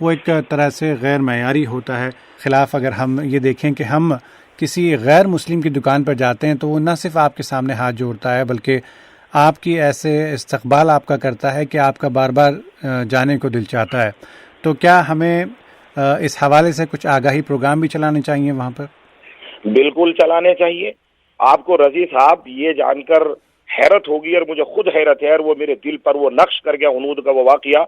وہ ایک طرح سے غیر معیاری ہوتا ہے. خلاف اگر ہم یہ دیکھیں کہ ہم کسی غیر مسلم کی دکان پر جاتے ہیں تو وہ نہ صرف آپ کے سامنے ہاتھ جوڑتا ہے بلکہ آپ کی ایسے استقبال آپ کا کرتا ہے کہ آپ کا بار بار جانے کو دل چاہتا ہے. تو کیا ہمیں اس حوالے سے کچھ آگاہی پروگرام بھی چلانے چاہیے وہاں پر؟ بالکل چلانے چاہیے. آپ کو رضی صاحب یہ جان کر حیرت ہوگی، اور مجھے خود حیرت ہے، اور وہ میرے دل پر وہ نقش کر گیا ہنود کا وہ واقعہ.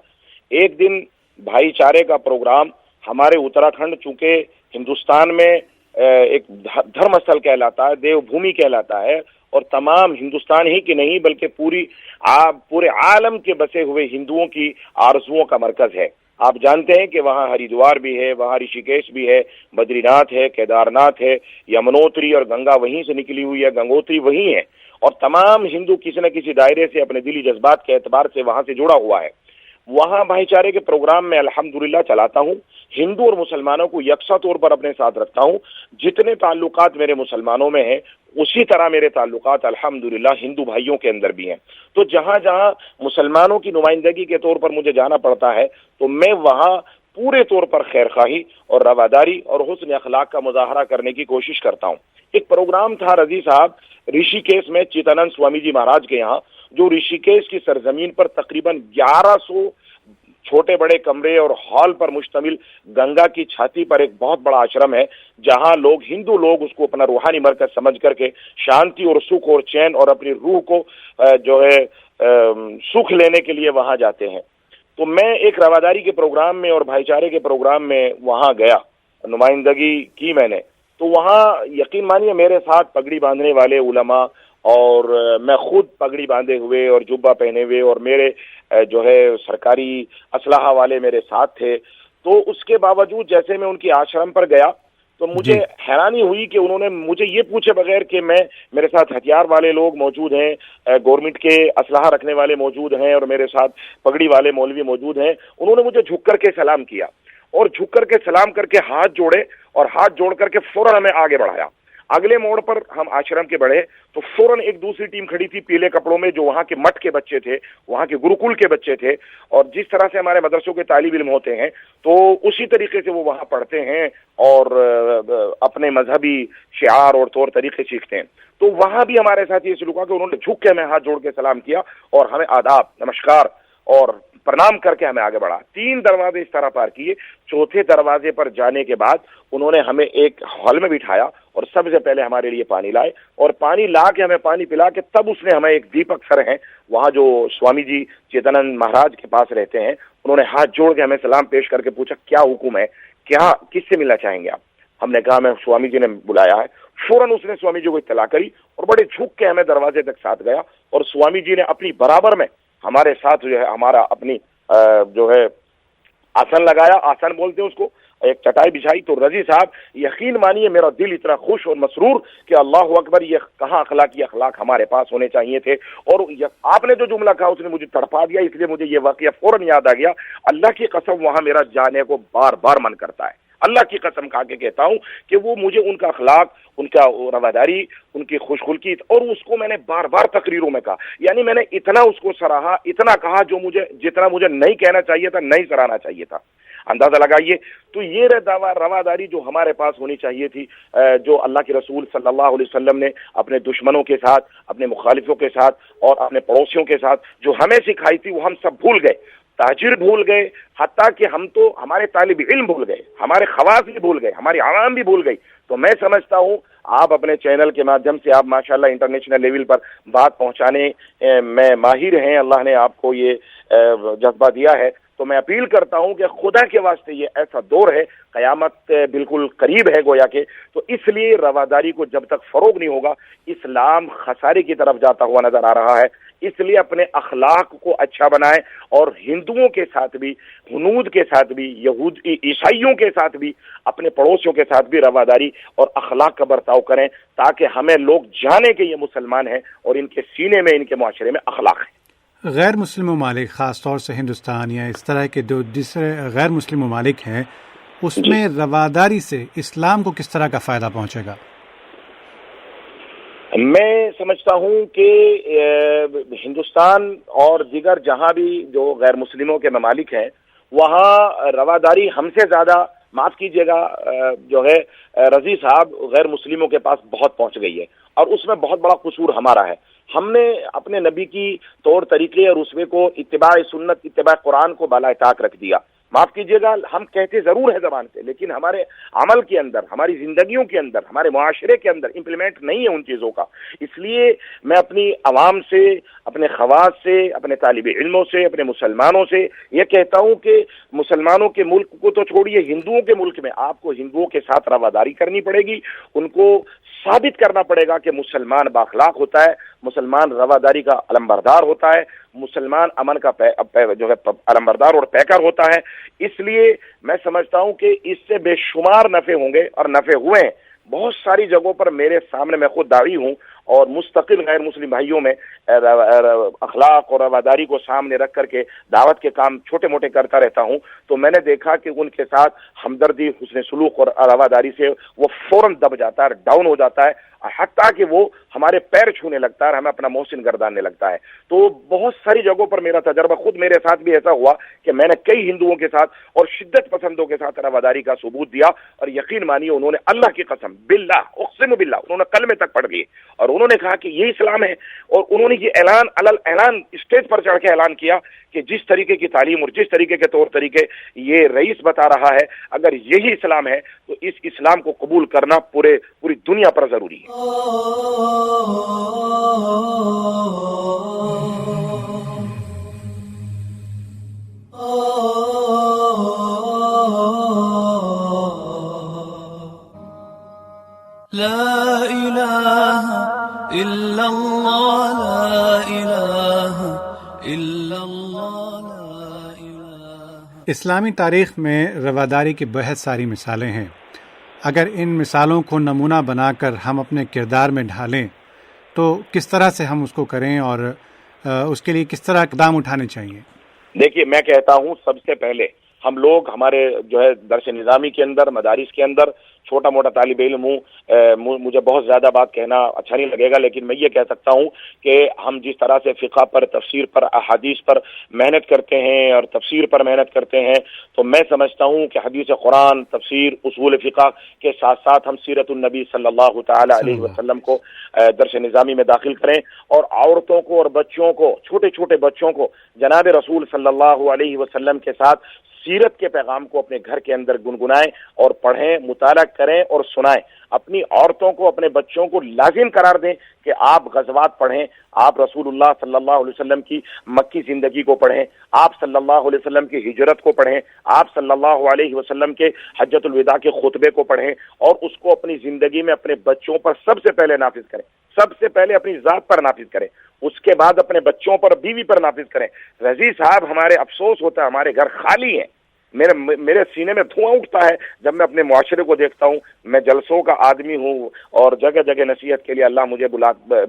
ایک دن بھائی چارے کا پروگرام ہمارے اتراکھنڈ، چونکہ ہندوستان میں ایک دھرم استھل کہلاتا ہے، دیو بھومی کہلاتا ہے، اور تمام ہندوستان ہی کی نہیں بلکہ پورے عالم کے بسے ہوئے ہندوؤں کی آرزوؤں کا مرکز ہے. آپ جانتے ہیں کہ وہاں ہریدوار بھی ہے، وہاں رشی کیش بھی ہے، بدری ناتھ ہے، کیدار ناتھ ہے، یمنوتری اور گنگا وہیں سے نکلی ہوئی ہے، گنگوتری وہیں ہے، اور تمام ہندو کسی نہ کسی دائرے سے اپنے دلی جذبات کے اعتبار سے وہاں سے جڑا ہوا ہے. وہاں بھائی چارے کے پروگرام میں الحمدللہ چلاتا ہوں. ہندو اور مسلمانوں کو یکساں طور پر اپنے ساتھ رکھتا ہوں. جتنے تعلقات میرے مسلمانوں میں ہیں اسی طرح میرے تعلقات الحمدللہ ہندو بھائیوں کے اندر بھی ہیں. تو جہاں جہاں مسلمانوں کی نمائندگی کے طور پر مجھے جانا پڑتا ہے تو میں وہاں پورے طور پر خیر خواہی اور رواداری اور حسن اخلاق کا مظاہرہ کرنے کی کوشش کرتا ہوں. ایک پروگرام تھا رضی صاحب رشی کیش میں چیتانند سوامی جی مہاراج کے یہاں، جو رشی کیش کی سرزمین پر تقریباً 1100 چھوٹے بڑے کمرے اور ہال پر مشتمل گنگا کی چھاتی پر ایک بہت بڑا آشرم ہے، جہاں ہندو لوگ اس کو اپنا روحانی مرکز سمجھ کر کے شانتی اور سکھ اور چین اور اپنی روح کو جو ہے سکھ لینے کے لیے وہاں جاتے ہیں. تو میں ایک رواداری کے پروگرام میں اور بھائی چارے کے پروگرام میں وہاں گیا، نمائندگی کی میں نے. تو وہاں یقین مانیے میرے ساتھ پگڑی باندھنے والے علماء اور میں خود پگڑی باندھے ہوئے اور جبہ پہنے ہوئے، اور میرے جو ہے سرکاری اسلحہ والے میرے ساتھ تھے. تو اس کے باوجود جیسے میں ان کی آشرم پر گیا تو مجھے حیرانی ہوئی کہ انہوں نے مجھے یہ پوچھے بغیر کہ میرے ساتھ ہتھیار والے لوگ موجود ہیں، گورنمنٹ کے اسلحہ رکھنے والے موجود ہیں، اور میرے ساتھ پگڑی والے مولوی موجود ہیں، انہوں نے مجھے جھک کر کے سلام کیا، اور جھک کر کے سلام کر کے ہاتھ جوڑے، اور ہاتھ جوڑ کر کے فوراً ہمیں آگے بڑھایا. اگلے موڑ پر ہم آشرم کے بڑھے تو فوراً ایک دوسری ٹیم کھڑی تھی پیلے کپڑوں میں، جو وہاں کے مٹھ کے بچے تھے، وہاں کے گروکل کے بچے تھے، اور جس طرح سے ہمارے مدرسوں کے طالب علم ہوتے ہیں تو اسی طریقے سے وہ وہاں پڑھتے ہیں اور اپنے مذہبی شعار اور طور طریقے سیکھتے ہیں. تو وہاں بھی ہمارے ساتھ یہ سلوک ہوا کہ انہوں نے جھک کے ہمیں ہاتھ جوڑ کے سلام کیا اور ہمیں آداب، نمسکار اور پرنام کر کے ہمیں آگے بڑھا. 3 دروازے اس طرح پار کیے. چوتھے دروازے پر جانے کے بعد انہوں نے ہمیں ایک ہال میں بٹھایا اور سب سے پہلے ہمارے لیے پانی لائے، اور پانی لا کے ہمیں پانی پلا کے تب اس نے ہمیں ایک دیپک سر ہیں وہاں جو سوامی جی چیتانند مہاراج کے پاس رہتے ہیں، انہوں نے ہاتھ جوڑ کے ہمیں سلام پیش کر کے پوچھا کیا حکم ہے، کیا کس سے ملنا چاہیں گے آپ؟ ہم نے کہا میں سوامی جی نے بلایا ہے. فوراً اس نے سوامی جی کو اطلاع کری اور بڑے جھک کے ہمیں دروازے تک ساتھ گیا، اور سوامی جی نے اپنی برابر میں ہمارے ساتھ جو ہے ہمارا اپنی جو ہے آسن لگایا، آسن بولتے ہیں اس کو، ایک چٹائی بچھائی. تو رضی صاحب یقین مانیے میرا دل اتنا خوش اور مسرور کہ اللہ اکبر، یہ کہاں اخلاق ہمارے پاس ہونے چاہیے تھے. اور آپ نے جو جملہ کہا اس نے مجھے تڑپا دیا، اس لیے مجھے یہ واقعہ فوراً یاد آ گیا. اللہ کی قسم وہاں میرا جانے کو بار بار من کرتا ہے. اللہ کی قسم کھا کے کہتا ہوں کہ وہ مجھے ان کا اخلاق، ان کا رواداری، ان کی خوش خلقی، اور اس کو میں نے بار بار تقریروں میں کہا، یعنی میں نے اتنا اس کو سراہا، اتنا کہا جو جتنا مجھے نہیں کہنا چاہیے تھا، نہیں سراہنا چاہیے تھا. اندازہ لگائیے. تو یہ رواداری جو ہمارے پاس ہونی چاہیے تھی، جو اللہ کے رسول صلی اللہ علیہ وسلم نے اپنے دشمنوں کے ساتھ، اپنے مخالفوں کے ساتھ اور اپنے پڑوسیوں کے ساتھ جو ہمیں سکھائی تھی، وہ ہم سب بھول گئے. تاجر بھول گئے، حتیٰ کہ ہم تو ہمارے طالب علم بھول گئے، ہمارے خواص بھی بھول گئے، ہماری عوام بھی بھول گئی. تو میں سمجھتا ہوں آپ اپنے چینل کے مادھیم سے آپ ماشاءاللہ انٹرنیشنل لیول پر بات پہنچانے میں ماہر ہیں، اللہ نے آپ کو یہ جذبہ دیا ہے. تو میں اپیل کرتا ہوں کہ خدا کے واسطے یہ ایسا دور ہے، قیامت بالکل قریب ہے گویا کہ، تو اس لیے رواداری کو جب تک فروغ نہیں ہوگا اسلام خسارے کی طرف جاتا ہوا نظر آ رہا ہے. اس لیے اپنے اخلاق کو اچھا بنائیں، اور ہندوؤں کے ساتھ بھی، ہنود کے ساتھ بھی، عیسائیوں کے ساتھ بھی، اپنے پڑوسیوں کے ساتھ بھی رواداری اور اخلاق کا برتاؤ کریں، تاکہ ہمیں لوگ جانیں کہ یہ مسلمان ہیں اور ان کے سینے میں، ان کے معاشرے میں اخلاق ہے. غیر مسلم ممالک، خاص طور سے ہندوستان یا اس طرح کے جو دوسرے غیر مسلم ممالک ہیں، اس میں رواداری سے اسلام کو کس طرح کا فائدہ پہنچے گا؟ میں سمجھتا ہوں کہ ہندوستان اور دیگر جہاں بھی جو غیر مسلموں کے ممالک ہیں وہاں رواداری ہم سے زیادہ، معاف کیجیے گا، جو ہے رضی صاحب غیر مسلموں کے پاس بہت پہنچ گئی ہے، اور اس میں بہت بڑا قصور ہمارا ہے۔ ہم نے اپنے نبی کی طور طریقے اور اسوے کو، اتباع سنت، اتباع قرآن کو بالائے طاق رکھ دیا۔ معاف کیجیے گا، ہم کہتے ضرور ہیں زبان سے، لیکن ہمارے عمل کے اندر، ہماری زندگیوں کے اندر، ہمارے معاشرے کے اندر امپلیمنٹ نہیں ہے ان چیزوں کا۔ اس لیے میں اپنی عوام سے، اپنے خواص سے، اپنے طالب علموں سے، اپنے مسلمانوں سے یہ کہتا ہوں کہ مسلمانوں کے ملک کو تو چھوڑیے، ہندوؤں کے ملک میں آپ کو ہندوؤں کے ساتھ رواداری کرنی پڑے گی، ان کو ثابت کرنا پڑے گا کہ مسلمان بااخلاق ہوتا ہے، مسلمان رواداری کا علمبردار ہوتا ہے، مسلمان امن کا جو ہے علمبردار اور پیکر ہوتا ہے۔ اس لیے میں سمجھتا ہوں کہ اس سے بے شمار نفع ہوں گے، اور نفع ہوئے ہیں۔ بہت ساری جگہوں پر میرے سامنے، میں خود داعی ہوں اور مستقل غیر مسلم بھائیوں میں اخلاق اور رواداری کو سامنے رکھ کر کے دعوت کے کام چھوٹے موٹے کرتا رہتا ہوں، تو میں نے دیکھا کہ ان کے ساتھ ہمدردی، حسن سلوک اور رواداری سے وہ فوراً دب جاتا ہے، ڈاؤن ہو جاتا ہے، حتیٰ کہ وہ ہمارے پیر چھونے لگتا ہے، ہمیں اپنا محسن گرداننے لگتا ہے۔ تو بہت ساری جگہوں پر میرا تجربہ، خود میرے ساتھ بھی ایسا ہوا کہ میں نے کئی ہندوؤں کے ساتھ اور شدت پسندوں کے ساتھ رواداری کا ثبوت دیا، اور یقین مانیے انہوں نے اللہ کی قسم باللہ اقسم باللہ انہوں نے کلمے تک پڑھ لیے، اور انہوں نے کہا کہ یہ اسلام ہے، اور انہوں نے یہ اعلان اسٹیج پر چڑھ کے اعلان کیا کہ جس طریقے کی تعلیم اور جس طریقے کے طور طریقے یہ رئیس بتا رہا ہے، اگر یہی اسلام ہے تو اس اسلام کو قبول کرنا پوری دنیا پر ضروری ہے۔ لا الہ الا اللہ، لا الہ الا اللہ، لا الہ۔ اسلامی تاریخ میں رواداری کی بہت ساری مثالیں ہیں۔ اگر ان مثالوں کو نمونہ بنا کر ہم اپنے کردار میں ڈھالیں تو کس طرح سے ہم اس کو کریں اور اس کے لیے کس طرح اقدام اٹھانے چاہیے؟ دیکھیے، میں کہتا ہوں سب سے پہلے ہم لوگ ہمارے جو ہے درس نظامی کے اندر، مدارس کے اندر، چھوٹا موٹا طالب علم ہوں، مجھے بہت زیادہ بات کہنا اچھا نہیں لگے گا، لیکن میں یہ کہہ سکتا ہوں کہ ہم جس طرح سے فقہ پر، تفسیر پر، احادیث پر محنت کرتے ہیں اور تفسیر پر محنت کرتے ہیں، تو میں سمجھتا ہوں کہ حدیث قرآن، تفسیر، اصول فقہ کے ساتھ ساتھ ہم سیرت النبی صلی اللہ تعالی علیہ وسلم کو درس نظامی میں داخل کریں، اور عورتوں کو اور بچوں کو، چھوٹے چھوٹے بچوں کو جناب رسول صلی اللہ علیہ وسلم کے ساتھ سیرت کے پیغام کو اپنے گھر کے اندر گنگنائیں اور پڑھیں، مطالعہ کریں اور سنائیں۔ اپنی عورتوں کو، اپنے بچوں کو لازم قرار دیں کہ آپ غزوات پڑھیں، آپ رسول اللہ صلی اللہ علیہ وسلم کی مکی زندگی کو پڑھیں، آپ صلی اللہ علیہ وسلم کی ہجرت کو پڑھیں، آپ صلی اللہ علیہ وسلم کے حجۃ الوداع کے خطبے کو پڑھیں، اور اس کو اپنی زندگی میں اپنے بچوں پر سب سے پہلے نافذ کریں، سب سے پہلے اپنی ذات پر نافذ کریں، اس کے بعد اپنے بچوں پر، بیوی پر نافذ کریں۔ رضی صاحب، ہمارے افسوس ہوتا ہے ہمارے گھر خالی ہیں، میرے سینے میں دھواں اٹھتا ہے جب میں اپنے معاشرے کو دیکھتا ہوں۔ میں جلسوں کا آدمی ہوں اور جگہ جگہ نصیحت کے لیے اللہ مجھے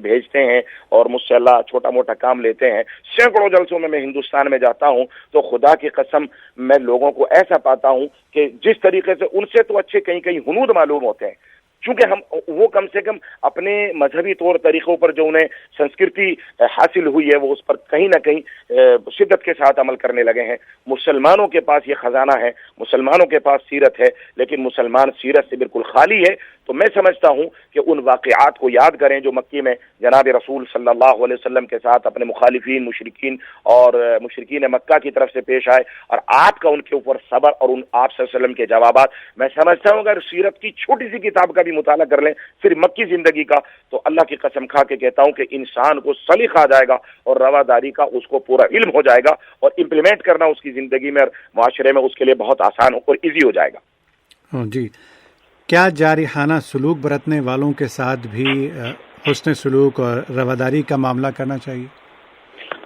بھیجتے ہیں اور مجھ سے اللہ چھوٹا موٹا کام لیتے ہیں۔ سینکڑوں جلسوں میں ہندوستان میں جاتا ہوں تو خدا کی قسم میں لوگوں کو ایسا پاتا ہوں کہ جس طریقے سے ان سے تو اچھے کہیں ہنود معلوم ہوتے ہیں، چونکہ وہ کم سے کم اپنے مذہبی طور طریقوں پر جو انہیں سنسکرتی حاصل ہوئی ہے، وہ اس پر کہیں نہ کہیں شدت کے ساتھ عمل کرنے لگے ہیں۔ مسلمانوں کے پاس یہ خزانہ ہے، مسلمانوں کے پاس سیرت ہے، لیکن مسلمان سیرت سے بالکل خالی ہے۔ تو میں سمجھتا ہوں کہ ان واقعات کو یاد کریں جو مکی میں جناب رسول صلی اللہ علیہ وسلم کے ساتھ اپنے مخالفین، مشرکین مکہ کی طرف سے پیش آئے، اور آپ کا ان کے اوپر صبر اور ان آپ صلی اللہ علیہ وسلم کے جوابات۔ میں سمجھتا ہوں اگر سیرت کی چھوٹی سی کتاب کا بھی مطالعہ کر لیں، صرف مکی زندگی کا، تو اللہ کی قسم کھا کے کہتا ہوں کہ انسان کو سلیقہ آ جائے گا اور رواداری کا اس کو پورا علم ہو جائے گا، اور امپلیمنٹ کرنا اس کی زندگی میں اور معاشرے میں اس کے لیے بہت آسان اور ایزی ہو جائے گا۔ جی، کیا جارحانہ سلوک برتنے والوں کے ساتھ بھی حسن سلوک اور رواداری کا معاملہ کرنا چاہیے؟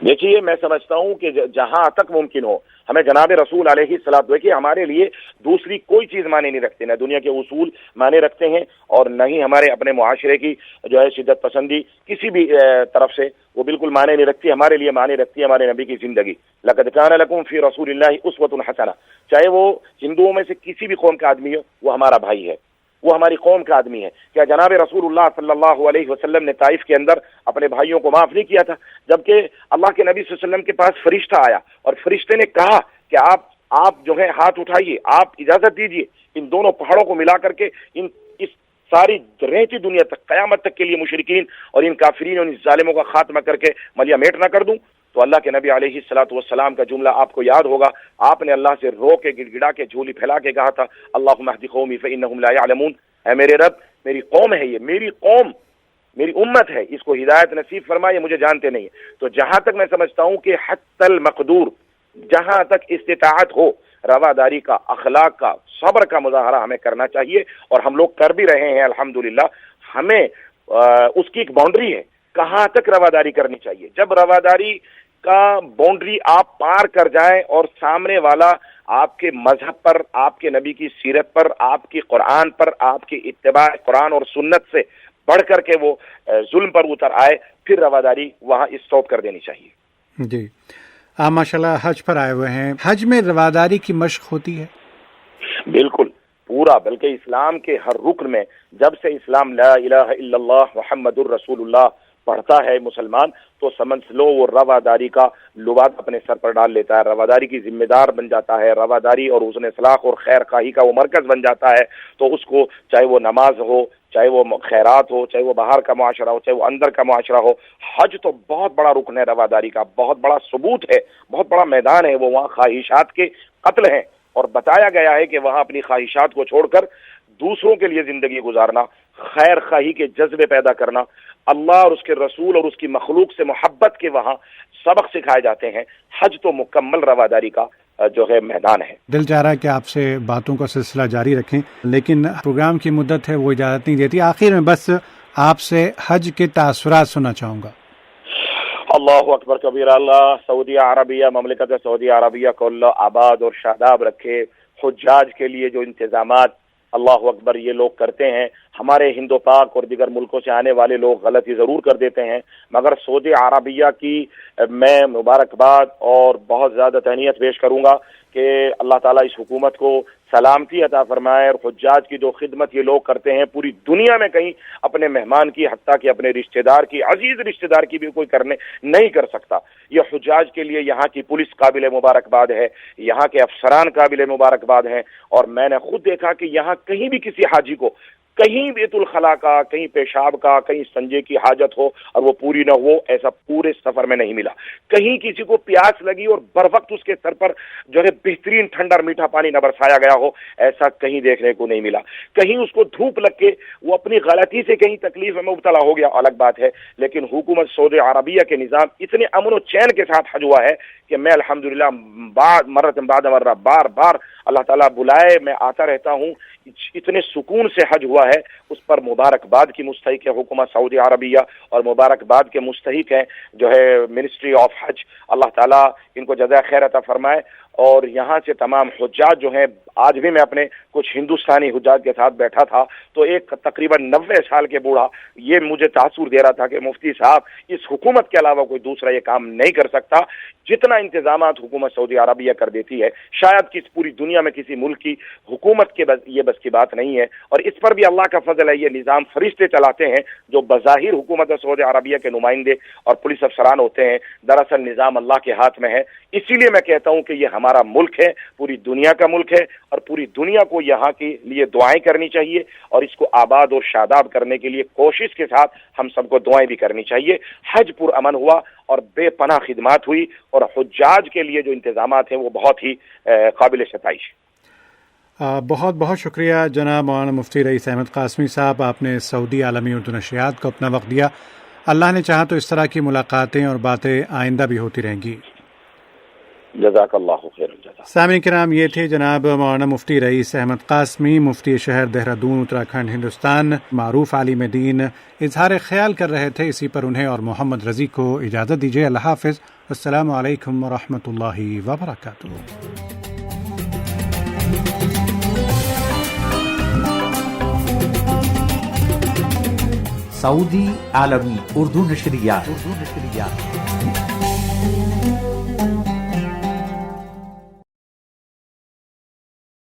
دیکھیے، میں سمجھتا ہوں کہ جہاں تک ممکن ہو ہمیں جناب رسول علیہ الصلوۃ والسلام ہمارے لیے دوسری کوئی چیز معنی نہیں رکھتے، نہ دنیا کے اصول معنی رکھتے ہیں اور نہ ہی ہمارے اپنے معاشرے کی جو ہے شدت پسندی کسی بھی طرف سے وہ بالکل معنی نہیں رکھتی۔ ہمارے لیے معنی رکھتی ہے ہمارے نبی کی زندگی۔ لقد کان لکم فی رسول اللہ اسوۃ حسنہ، چاہے وہ ہندوؤں میں سے کسی بھی قوم کا آدمی ہو، وہ ہمارا بھائی ہے، وہ ہماری قوم کا آدمی ہے۔ کیا جناب رسول اللہ صلی اللہ علیہ وسلم نے طائف کے اندر اپنے بھائیوں کو معاف نہیں کیا تھا؟ جبکہ اللہ کے نبی صلی اللہ علیہ وسلم کے پاس فرشتہ آیا اور فرشتے نے کہا کہ آپ آپ جو ہے ہاتھ اٹھائیے, آپ اجازت دیجیے ان دونوں پہاڑوں کو ملا کر کے اس ساری رہتی دنیا تک قیامت تک کے لیے مشرکین اور ان کافرین اور ان ظالموں کا خاتمہ کر کے ملیا میٹ نہ کر دوں. تو اللہ کے نبی علیہ الصلوۃ والسلام کا جملہ آپ کو یاد ہوگا, آپ نے اللہ سے رو کے گڑ گڑا کے جھولی پھیلا کے کہا تھا اللہم اہد قومی فانہم لا یعلمون, اے میرے رب میری قوم ہے, یہ میری قوم میری امت ہے, اس کو ہدایت نصیب فرما, یہ مجھے جانتے نہیں. تو جہاں تک میں سمجھتا ہوں کہ حتی المقدور, جہاں تک استطاعت ہو, رواداری کا, اخلاق کا, صبر کا مظاہرہ ہمیں کرنا چاہیے, اور ہم لوگ کر بھی رہے ہیں الحمدللہ. ہمیں اس کی ایک باؤنڈری ہے کہاں تک رواداری کرنی چاہیے. جب رواداری کا باؤنڈری آپ پار کر جائیں اور سامنے والا آپ کے مذہب پر, آپ کے نبی کی سیرت پر, آپ کی قرآن پر, آپ کی اتباع قرآن اور سنت سے بڑھ کر کے وہ ظلم پر اتر آئے, پھر رواداری وہاں اسٹاپ کر دینی چاہیے. جی, آپ ماشاءاللہ حج پر آئے ہوئے ہیں, حج میں رواداری کی مشق ہوتی ہے؟ بالکل پورا, بلکہ اسلام کے ہر رکن میں, جب سے اسلام لا الہ الا اللہ محمد الرسول اللہ پڑھتا ہے مسلمان, تو سمجھ لو وہ رواداری کا لباس اپنے سر پر ڈال لیتا ہے, رواداری کی ذمہ دار بن جاتا ہے, رواداری اور حسن اخلاق اور خیر خواہی کا وہ مرکز بن جاتا ہے. تو اس کو چاہے وہ نماز ہو, چاہے وہ خیرات ہو, چاہے وہ باہر کا معاشرہ ہو, چاہے وہ اندر کا معاشرہ ہو, حج تو بہت بڑا رکن ہے رواداری کا, بہت بڑا ثبوت ہے, بہت بڑا میدان ہے. وہ وہاں خواہشات کے قتل ہیں, اور بتایا گیا ہے کہ وہاں اپنی خواہشات کو چھوڑ کر دوسروں کے لیے زندگی گزارنا, خیر خواہی کے جذبے پیدا کرنا, اللہ اور اس کے رسول اور اس کی مخلوق سے محبت کے وہاں سبق سکھائے جاتے ہیں. حج تو مکمل رواداری کا جو ہے میدان ہے. دل چاہ رہا ہے کہ آپ سے باتوں کا سلسلہ جاری رکھیں, لیکن پروگرام کی مدت ہے وہ اجازت نہیں دیتی. آخر میں بس آپ سے حج کے تاثرات سننا چاہوں گا. اللہ اکبر کبیرہ, اللہ سعودی عربیہ, مملکت سعودی عربیہ کو اللہ آباد اور شاداب رکھے. حجاج کے لیے جو انتظامات اللہ اکبر یہ لوگ کرتے ہیں, ہمارے ہند و پاک اور دیگر ملکوں سے آنے والے لوگ غلطی ضرور کر دیتے ہیں, مگر سعودی عربیہ کی میں مبارکباد اور بہت زیادہ تہنیت پیش کروں گا کہ اللہ تعالیٰ اس حکومت کو سلامتی عطا فرمائے. اور حجاج کی جو خدمت یہ لوگ کرتے ہیں پوری دنیا میں کہیں اپنے مہمان کی, حتیٰ کہ اپنے رشتہ دار کی, عزیز رشتہ دار کی بھی کوئی کرنے نہیں کر سکتا. یہ حجاج کے لیے یہاں کی پولیس قابل مبارکباد ہے, یہاں کے افسران قابل مبارکباد ہیں. اور میں نے خود دیکھا کہ یہاں کہیں بھی کسی حاجی کو کہیں بیت الخلا کا, کہیں پیشاب کا, کہیں سنجے کی حاجت ہو اور وہ پوری نہ ہو, ایسا پورے سفر میں نہیں ملا. کہیں کسی کو پیاس لگی اور بر وقت اس کے سر پر جو ہے بہترین ٹھنڈا اور میٹھا پانی نہ برسایا گیا ہو, ایسا کہیں دیکھنے کو نہیں ملا. کہیں اس کو دھوپ لگ کے وہ اپنی غلطی سے کہیں تکلیف میں مبتلا ہو گیا, الگ بات ہے. لیکن حکومت سعودی عربیہ کے نظام اتنے امن و چین کے ساتھ حج ہوا ہے کہ میں الحمدللہ بار بار اللہ تعالیٰ بلائے میں آتا رہتا ہوں. اتنے سکون سے حج ہوا ہے, اس پر مبارکباد کی مستحق ہے حکومت سعودی عربیہ, اور مبارکباد کے مستحق ہیں جو ہے منسٹری آف حج. اللہ تعالیٰ ان کو جزائے خیر عطا فرمائے. اور یہاں سے تمام حجاج جو ہیں, آج بھی میں اپنے کچھ ہندوستانی حجاج کے ساتھ بیٹھا تھا تو ایک تقریباً 90 سال کے بوڑھا یہ مجھے تاثر دے رہا تھا کہ مفتی صاحب اس حکومت کے علاوہ کوئی دوسرا یہ کام نہیں کر سکتا. جتنا انتظامات حکومت سعودی عربیہ کر دیتی ہے شاید کس پوری دنیا میں کسی ملک کی حکومت کے یہ بس کی بات نہیں ہے. اور اس پر بھی اللہ کا فضل ہے, یہ نظام فرشتے چلاتے ہیں جو بظاہر حکومت سعودی عربیہ کے نمائندے اور پولیس افسران ہوتے ہیں, دراصل نظام اللہ کے ہاتھ میں ہے. اسی لیے میں کہتا ہوں کہ یہ ہمارا ملک ہے, پوری دنیا کا ملک ہے, اور پوری دنیا کو یہاں کے لیے دعائیں کرنی چاہیے, اور اس کو آباد اور شاداب کرنے کے لیے کوشش کے ساتھ ہم سب کو دعائیں بھی کرنی چاہیے. حج پر امن ہوا اور بے پناہ خدمات ہوئی, اور حجاج کے لیے جو انتظامات ہیں وہ بہت ہی قابل ستائش. بہت بہت شکریہ جناب مولانا مفتی رئیس احمد قاسمی صاحب, آپ نے سعودی عالمی اردو نشریات کو اپنا وقت دیا. اللہ نے چاہا تو اس طرح کی ملاقاتیں اور باتیں آئندہ بھی ہوتی رہیں گی. جزاک اللہ خیر الجزا. سامعین کرام, یہ تھے جناب مولانا مفتی رئیس احمد قاسمی, مفتی شہر دہرادون اتراکھنڈ ہندوستان, معروف عالم دین. اظہار خیال کر رہے تھے, اسی پر انہیں اور محمد رضی کو اجازت دیجیے. اللہ حافظ. السلام علیکم ورحمۃ اللہ وبرکاتہ. سعودی عالمی اردو نشریات